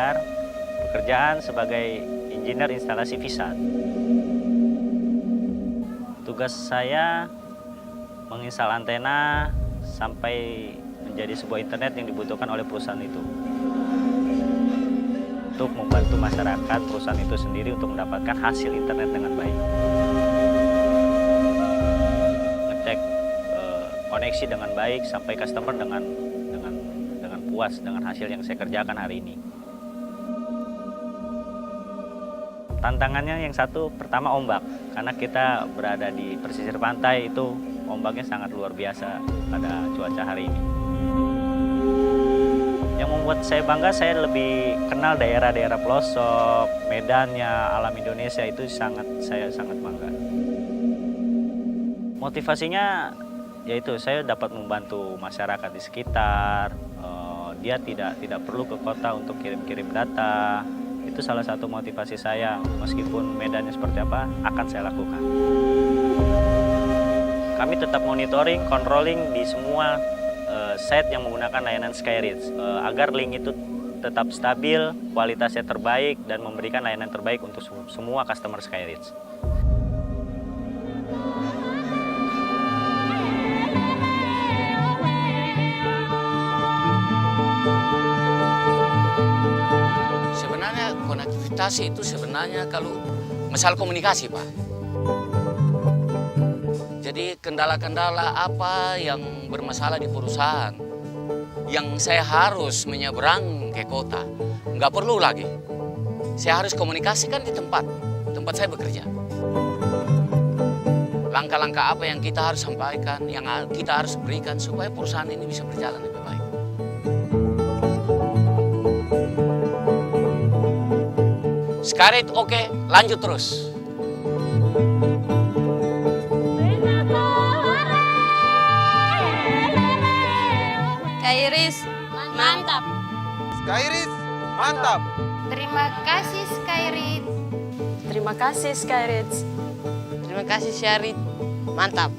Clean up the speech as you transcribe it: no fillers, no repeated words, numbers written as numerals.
Fajar, pekerjaan sebagai engineer instalasi VSAT. Tugas saya menginstal antena sampai menjadi sebuah internet yang dibutuhkan oleh perusahaan itu. Untuk membantu masyarakat perusahaan itu sendiri untuk mendapatkan hasil internet dengan baik. Ngecek koneksi dengan baik sampai customer dengan puas dengan hasil yang saya kerjakan hari ini. Tantangannya yang satu, pertama ombak. Karena kita berada di pesisir pantai, itu ombaknya sangat luar biasa pada cuaca hari ini. Yang membuat saya bangga, saya lebih kenal daerah-daerah pelosok, medannya, alam Indonesia itu saya sangat bangga. Motivasinya yaitu saya dapat membantu masyarakat di sekitar. Dia tidak perlu ke kota untuk kirim-kirim data. Itu salah satu motivasi saya, meskipun medannya seperti apa, akan saya lakukan. Kami tetap monitoring, controlling di semua site yang menggunakan layanan SkyReach, agar link itu tetap stabil, kualitasnya terbaik, dan memberikan layanan terbaik untuk semua customer SkyReach. Konektivitas itu sebenarnya kalau masalah komunikasi, Pak. Jadi kendala-kendala apa yang bermasalah di perusahaan, yang saya harus menyeberang ke kota, nggak perlu lagi. Saya harus komunikasikan di tempat saya bekerja. Langkah-langkah apa yang kita harus sampaikan, yang kita harus berikan supaya perusahaan ini bisa berjalan lebih baik. SkyReach oke, lanjut terus. SkyReach mantap. SkyReach mantap. Terima kasih SkyReach. Terima kasih SkyReach. Terima kasih SkyReach mantap.